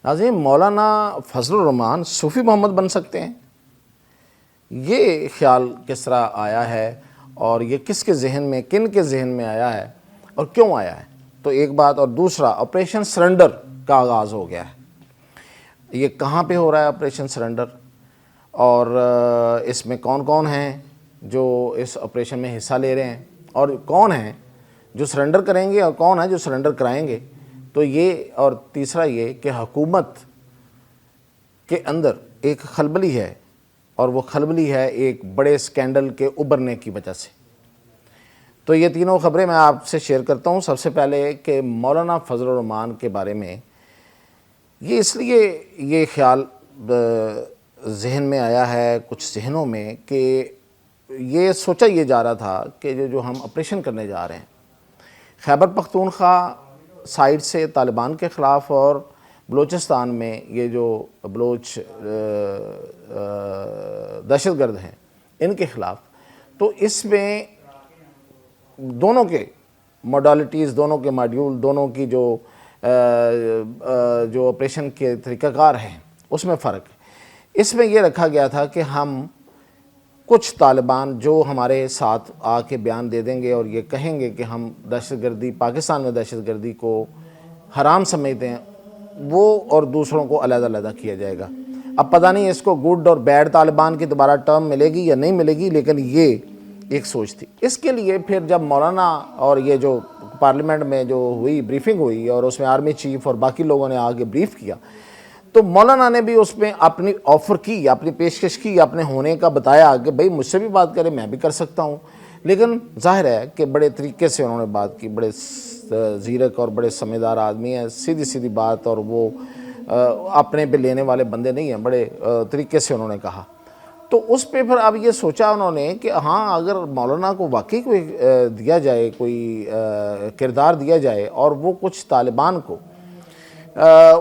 ناظرین، مولانا فضل الرحمان صوفی محمد بن سکتے ہیں؟ یہ خیال کس طرح آیا ہے اور یہ کس کے ذہن میں، کن کے ذہن میں آیا ہے اور کیوں آیا ہے؟ تو ایک بات، اور دوسرا آپریشن سرنڈر کا آغاز ہو گیا ہے۔ یہ کہاں پہ ہو رہا ہے آپریشن سرنڈر، اور اس میں کون کون ہیں جو اس آپریشن میں حصہ لے رہے ہیں، اور کون ہیں جو سرنڈر کریں گے اور کون ہیں جو سرنڈر کرائیں گے؟ تو یہ، اور تیسرا یہ کہ حکومت کے اندر ایک خلبلی ہے، اور وہ خلبلی ہے ایک بڑے سکینڈل کے ابھرنے کی وجہ سے۔ تو یہ تینوں خبریں میں آپ سے شیئر کرتا ہوں۔ سب سے پہلے کہ مولانا فضل الرحمان کے بارے میں یہ اس لیے یہ خیال ذہن میں آیا ہے کچھ ذہنوں میں کہ یہ سوچا یہ جا رہا تھا کہ جو ہم آپریشن کرنے جا رہے ہیں خیبر پختونخوا سائڈ سے طالبان کے خلاف، اور بلوچستان میں یہ جو بلوچ دہشت گرد ہیں ان کے خلاف، تو اس میں دونوں کے موڈالٹیز، دونوں کے ماڈیول، دونوں کی جو آپریشن کے طریقہ کار ہیں اس میں فرق ہے۔ اس میں یہ رکھا گیا تھا کہ ہم کچھ طالبان جو ہمارے ساتھ آ کے بیان دے دیں گے اور یہ کہیں گے کہ ہم دہشت گردی، پاکستان میں دہشت گردی کو حرام سمجھتے ہیں، وہ اور دوسروں کو علیحدہ علیحدہ کیا جائے گا۔ اب پتہ نہیں اس کو گڈ اور بیڈ طالبان کی دوبارہ ٹرم ملے گی یا نہیں ملے گی، لیکن یہ ایک سوچ تھی۔ اس کے لیے پھر جب مولانا اور یہ جو پارلیمنٹ میں جو ہوئی بریفنگ ہوئی اور اس میں آرمی چیف اور باقی لوگوں نے آگے بریف کیا، تو مولانا نے بھی اس میں اپنی آفر کی، اپنی پیشکش کی، اپنے ہونے کا بتایا کہ بھئی مجھ سے بھی بات کرے، میں بھی کر سکتا ہوں۔ لیکن ظاہر ہے کہ بڑے طریقے سے انہوں نے بات کی، بڑے زیرک اور بڑے سمجھدار آدمی ہیں، سیدھی سیدھی بات، اور وہ اپنے پہ لینے والے بندے نہیں ہیں، بڑے طریقے سے انہوں نے کہا۔ تو اس پہ پھر اب یہ سوچا انہوں نے کہ ہاں، اگر مولانا کو واقعی کوئی دیا جائے، کوئی کردار دیا جائے اور وہ کچھ طالبان کو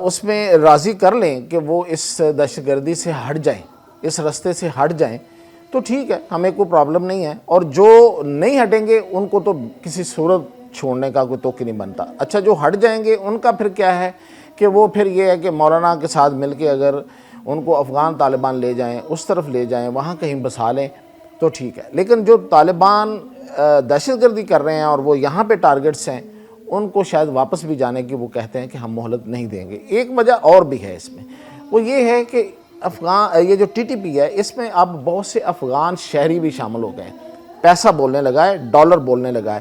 اس میں راضی کر لیں کہ وہ اس دہشت گردی سے ہٹ جائیں، اس رستے سے ہٹ جائیں، تو ٹھیک ہے، ہمیں کوئی پرابلم نہیں ہے، اور جو نہیں ہٹیں گے ان کو تو کسی صورت چھوڑنے کا کوئی توقع نہیں بنتا۔ اچھا، جو ہٹ جائیں گے ان کا پھر کیا ہے کہ وہ پھر یہ ہے کہ مولانا کے ساتھ مل کے اگر ان کو افغان طالبان لے جائیں، اس طرف لے جائیں، وہاں کہیں بسا لیں تو ٹھیک ہے۔ لیکن جو طالبان دہشت گردی کر رہے ہیں اور وہ یہاں پہ ٹارگٹس ہیں، ان کو شاید واپس بھی جانے کی وہ کہتے ہیں کہ ہم مہلت نہیں دیں گے۔ ایک وجہ اور بھی ہے اس میں، وہ یہ ہے کہ یہ جو ٹی ٹی پی ہے، اس میں اب بہت سے افغان شہری بھی شامل ہو گئے ہیں، پیسہ بولنے لگا ہے، ڈالر بولنے لگا ہے،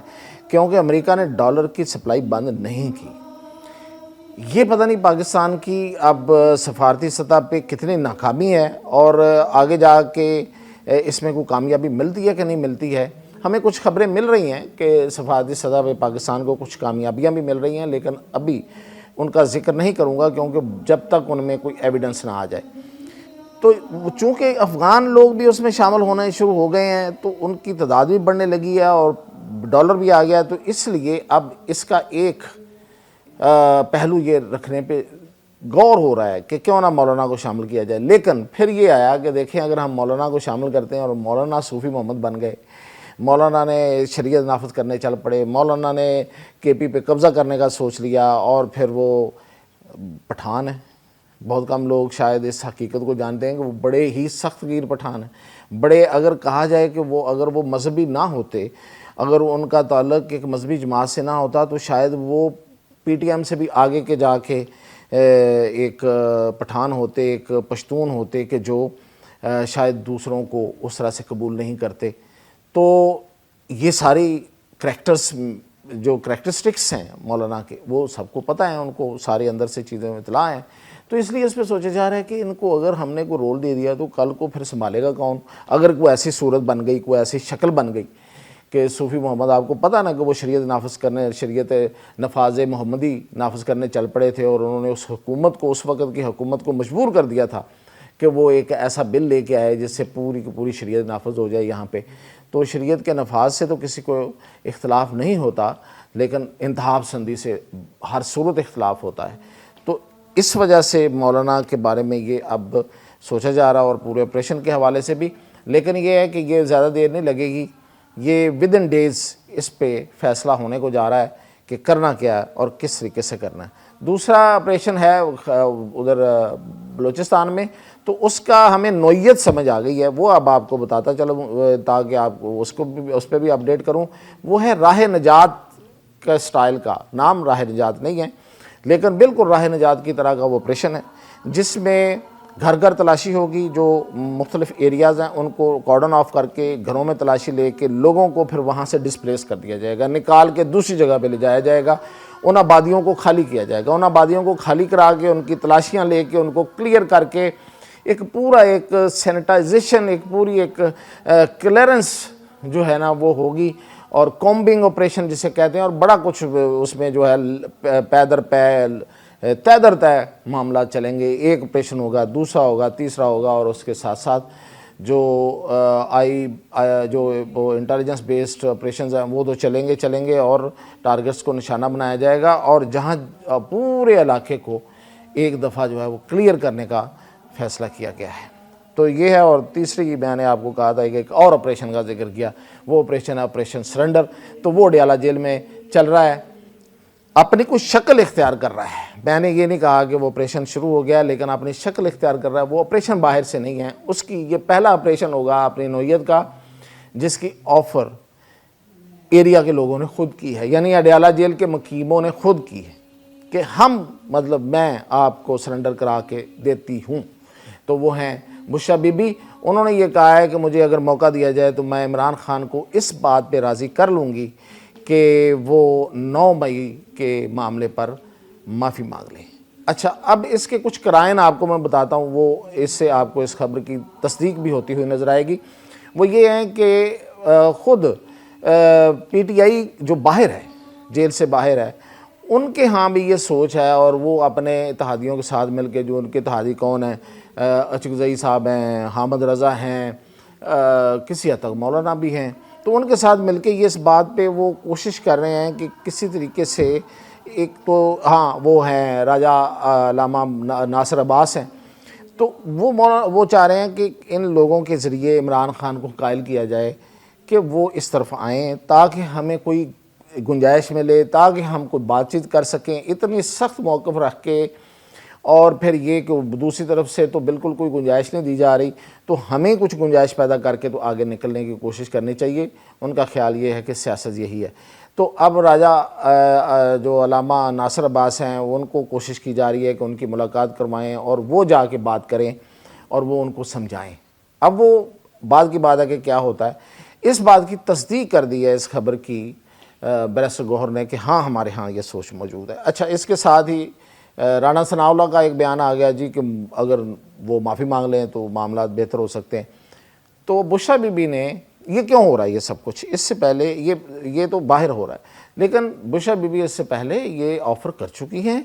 کیونکہ امریکہ نے ڈالر کی سپلائی بند نہیں کی۔ یہ پتہ نہیں پاکستان کی اب سفارتی سطح پہ کتنی ناکامی ہے، اور آگے جا کے اس میں کوئی کامیابی ملتی ہے کہ نہیں ملتی ہے۔ ہمیں کچھ خبریں مل رہی ہیں کہ سفارتی سطح پہ پاکستان کو کچھ کامیابیاں بھی مل رہی ہیں، لیکن ابھی ان کا ذکر نہیں کروں گا کیونکہ جب تک ان میں کوئی ایویڈنس نہ آ جائے۔ تو چونکہ افغان لوگ بھی اس میں شامل ہونے شروع ہو گئے ہیں، تو ان کی تعداد بھی بڑھنے لگی ہے اور ڈالر بھی آ گیا، تو اس لیے اب اس کا ایک پہلو یہ رکھنے پہ غور ہو رہا ہے کہ کیوں نہ مولانا کو شامل کیا جائے۔ لیکن پھر یہ آیا کہ دیکھیں، اگر ہم مولانا کو شامل کرتے ہیں اور مولانا صوفی محمد بن گئے، مولانا نے شریعت نافذ کرنے چل پڑے، مولانا نے کے پی پہ قبضہ کرنے کا سوچ لیا، اور پھر وہ پٹھان ہے۔ بہت کم لوگ شاید اس حقیقت کو جانتے ہیں کہ وہ بڑے ہی سخت گیر پٹھان ہیں۔ بڑے، اگر کہا جائے کہ اگر وہ مذہبی نہ ہوتے، اگر ان کا تعلق ایک مذہبی جماعت سے نہ ہوتا، تو شاید وہ پی ٹی ایم سے بھی آگے کے جا کے ایک پٹھان ہوتے، ایک پشتون ہوتے کہ جو شاید دوسروں کو اس طرح سے قبول نہیں کرتے۔ تو یہ ساری جو کریکٹرسٹکس ہیں مولانا کے، وہ سب کو پتہ ہے، ان کو سارے اندر سے چیزیں میں اطلاع ہیں۔ تو اس لیے اس پہ سوچا جا رہا ہے کہ ان کو اگر ہم نے کوئی رول دے دیا تو کل کو پھر سنبھالے گا کون؟ اگر کوئی ایسی صورت بن گئی، کوئی ایسی شکل بن گئی کہ صوفی محمد، آپ کو پتہ نا کہ وہ شریعت نفاذ محمدی نافذ کرنے چل پڑے تھے، اور انہوں نے اس حکومت کو، اس وقت کی حکومت کو مجبور کر دیا تھا کہ وہ ایک ایسا بل لے کے آئے جس سے پوری کی پوری شریعت نافذ ہو جائے یہاں پہ۔ تو شریعت کے نفاذ سے تو کسی کو اختلاف نہیں ہوتا، لیکن انتہا پسندی سے ہر صورت اختلاف ہوتا ہے۔ تو اس وجہ سے مولانا کے بارے میں یہ اب سوچا جا رہا، اور پورے آپریشن کے حوالے سے بھی۔ لیکن یہ ہے کہ یہ زیادہ دیر نہیں لگے گی، یہ ود ان ڈیز اس پہ فیصلہ ہونے کو جا رہا ہے کہ کرنا کیا ہے اور کس طریقے سے کرنا ہے۔ دوسرا آپریشن ہے ادھر بلوچستان میں، تو اس کا ہمیں نوعیت سمجھ آ گئی ہے، وہ اب آپ کو بتاتا چلوں تاکہ آپ اس پہ بھی اپڈیٹ کروں۔ وہ ہے راہ نجات کا سٹائل کا نام راہ نجات نہیں ہے، لیکن بالکل راہ نجات کی طرح کا وہ آپریشن ہے، جس میں گھر گھر تلاشی ہوگی، جو مختلف ایریاز ہیں ان کو کارڈن آف کر کے گھروں میں تلاشی لے کے لوگوں کو پھر وہاں سے ڈسپلیس کر دیا جائے گا، نکال کے دوسری جگہ پہ لے جایا جائے گا، ان آبادیوں کو خالی کیا جائے گا، ان آبادیوں کو خالی کرا کے ان کی تلاشیاں لے کے ان کو کلیئر کر کے ایک پورا ایک سینیٹائزیشن، ایک پوری ایک کلیئرنس جو ہے نا وہ ہوگی، اور کومبنگ آپریشن جسے کہتے ہیں، اور بڑا کچھ اس میں جو ہے پیدر طے در طے معاملات چلیں گے، ایک آپریشن ہوگا، دوسرا ہوگا، تیسرا ہوگا، اور اس کے ساتھ ساتھ جو جو وہ انٹیلیجنس بیسڈ آپریشنز ہیں وہ تو چلیں گے اور ٹارگٹس کو نشانہ بنایا جائے گا، اور جہاں پورے علاقے کو ایک دفعہ جو ہے وہ کلیئر کرنے کا فیصلہ کیا گیا ہے۔ تو یہ ہے، اور تیسری میں نے آپ کو کہا تھا کہ ایک اور آپریشن کا ذکر کیا، وہ آپریشن ہے آپریشن سرنڈر، تو وہ ڈیالہ جیل میں چل رہا ہے، اپنی کچھ شکل اختیار کر رہا ہے۔ میں نے یہ نہیں کہا کہ وہ آپریشن شروع ہو گیا، لیکن اپنی شکل اختیار کر رہا ہے، وہ آپریشن باہر سے نہیں ہے، اس کی یہ پہلا آپریشن ہوگا اپنی نوعیت کا، جس کی آفر ایریا کے لوگوں نے خود کی ہے، یعنی اڈیالہ جیل کے مقیموں نے خود کی ہے کہ ہم میں آپ کو سرنڈر کرا کے دیتی ہوں۔ تو وہ ہیں بشرا بی بی، انہوں نے یہ کہا ہے کہ مجھے اگر موقع دیا جائے تو میں عمران خان کو اس بات پہ راضی کر لوں گی کہ وہ 9 مئی کے معاملے پر معافی مانگ لیں۔ اچھا، اب اس کے کچھ قرائن آپ کو میں بتاتا ہوں، وہ اس سے آپ کو اس خبر کی تصدیق بھی ہوتی ہوئی نظر آئے گی۔ وہ یہ ہیں کہ خود پی ٹی آئی جو باہر ہے، جیل سے باہر ہے، ان کے ہاں بھی یہ سوچ ہے، اور وہ اپنے اتحادیوں کے ساتھ مل کے، جو ان کے اتحادی کون ہیں، اچکزئی صاحب ہیں، حامد رضا ہیں، کسی حد تک مولانا بھی ہیں، تو ان کے ساتھ مل کے یہ اس بات پہ وہ کوشش کر رہے ہیں کہ کسی طریقے سے ایک تو وہ ہیں راجہ علامہ ناصر عباس ہیں، تو وہ چاہ رہے ہیں کہ ان لوگوں کے ذریعے عمران خان کو قائل کیا جائے کہ وہ اس طرف آئیں تاکہ ہمیں کوئی گنجائش ملے، تاکہ ہم کوئی بات چیت کر سکیں۔ اتنی سخت موقف رکھ کے، اور پھر یہ کہ دوسری طرف سے تو بالکل کوئی گنجائش نہیں دی جا رہی، تو ہمیں کچھ گنجائش پیدا کر کے تو آگے نکلنے کی کوشش کرنی چاہیے۔ ان کا خیال یہ ہے کہ سیاست یہی ہے۔ تو اب راجہ جو علامہ ناصر عباس ہیں، ان کو کوشش کی جا رہی ہے کہ ان کی ملاقات کروائیں اور وہ جا کے بات کریں اور وہ ان کو سمجھائیں۔ اب وہ بعد کی بات ہے کہ کیا ہوتا ہے، اس بات کی تصدیق کر دی ہے اس خبر کی بیرسٹر گوہر نے کہ ہاں ہمارے ہاں یہ سوچ موجود ہے۔ اچھا، اس کے ساتھ ہی رانا ثناء اللہ کا ایک بیان آ گیا جی کہ اگر وہ معافی مانگ لیں تو معاملات بہتر ہو سکتے ہیں۔ تو بشرا بی بی نے، یہ کیوں ہو رہا ہے یہ سب کچھ، اس سے پہلے یہ تو باہر ہو رہا ہے، لیکن بشرا بی بی اس سے پہلے یہ آفر کر چکی ہیں،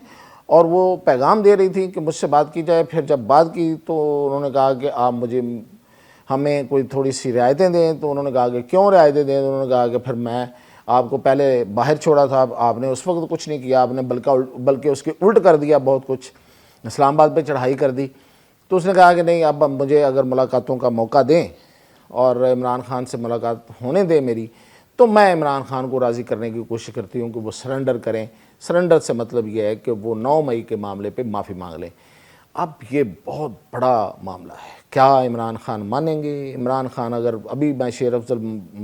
اور وہ پیغام دے رہی تھی کہ مجھ سے بات کی جائے۔ پھر جب بات کی تو انہوں نے کہا کہ آپ ہمیں کوئی تھوڑی سی رعایتیں دیں، تو انہوں نے کہا کہ کیوں رعایتیں دیں، تو انہوں نے کہا کہ پھر میں آپ کو پہلے باہر چھوڑا تھا، آپ نے اس وقت کچھ نہیں کیا، آپ نے بلکہ اس کے الٹ کر دیا، بہت کچھ اسلام آباد پہ چڑھائی کر دی۔ تو اس نے کہا کہ نہیں، اب مجھے اگر ملاقاتوں کا موقع دیں اور عمران خان سے ملاقات ہونے دیں میری، تو میں عمران خان کو راضی کرنے کی کوشش کرتی ہوں کہ وہ سرنڈر کریں۔ سرنڈر سے مطلب یہ ہے کہ وہ 9 مئی کے معاملے پہ معافی مانگ لیں۔ اب یہ بہت بڑا معاملہ ہے، کیا عمران خان مانیں گے؟ عمران خان، اگر ابھی میں شیر افضل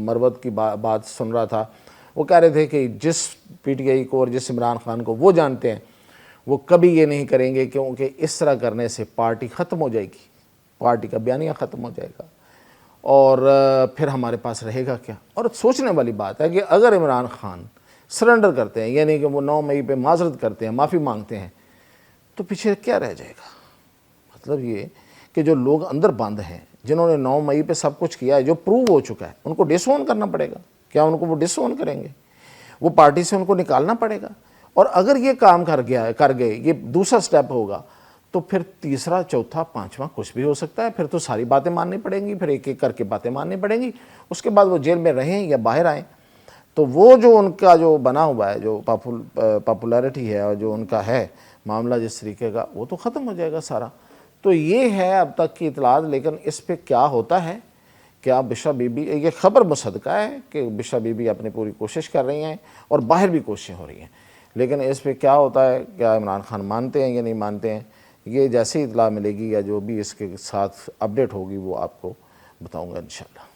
مروت کی بات سن رہا تھا، وہ کہہ رہے تھے کہ جس پی ٹی آئی کو اور جس عمران خان کو وہ جانتے ہیں، وہ کبھی یہ نہیں کریں گے، کیونکہ اس طرح کرنے سے پارٹی ختم ہو جائے گی، پارٹی کا بیانیہ ختم ہو جائے گا، اور پھر ہمارے پاس رہے گا کیا؟ اور سوچنے والی بات ہے کہ اگر عمران خان سرنڈر کرتے ہیں، یعنی کہ وہ 9 مئی پہ معذرت کرتے ہیں، معافی مانگتے ہیں، تو پیچھے کیا رہ جائے گا؟ مطلب یہ کہ جو لوگ اندر بند ہیں، جنہوں نے 9 مئی پہ سب کچھ کیا ہے، جو پروو ہو چکا ہے، ان کو ڈس اون کرنا پڑے گا۔ کیا ان کو وہ ڈس اون کریں گے؟ وہ پارٹی سے ان کو نکالنا پڑے گا۔ اور اگر یہ کام کر گئے، یہ دوسرا سٹیپ ہوگا، تو پھر تیسرا، چوتھا، پانچواں کچھ بھی ہو سکتا ہے۔ پھر تو ساری باتیں ماننی پڑیں گی، پھر ایک ایک کر کے باتیں ماننی پڑیں گی۔ اس کے بعد وہ جیل میں رہیں یا باہر آئیں، تو وہ جو ان کا جو بنا ہوا ہے، جو پاپولیرٹی ہے، اور جو ان کا ہے معاملہ جس طریقے کا، وہ تو ختم ہو جائے گا سارا۔ تو یہ ہے اب تک کی اطلاعات، لیکن اس پہ کیا ہوتا ہے، کیا بشرا بی بی، یہ خبر مصدقہ ہے کہ بشرا بی بی اپنی پوری کوشش کر رہی ہیں اور باہر بھی کوششیں ہو رہی ہیں، لیکن اس پہ کیا ہوتا ہے، کیا عمران خان مانتے ہیں یا نہیں مانتے ہیں، یہ جیسی اطلاع ملے گی یا جو بھی اس کے ساتھ اپڈیٹ ہوگی وہ آپ کو بتاؤں گا انشاءاللہ۔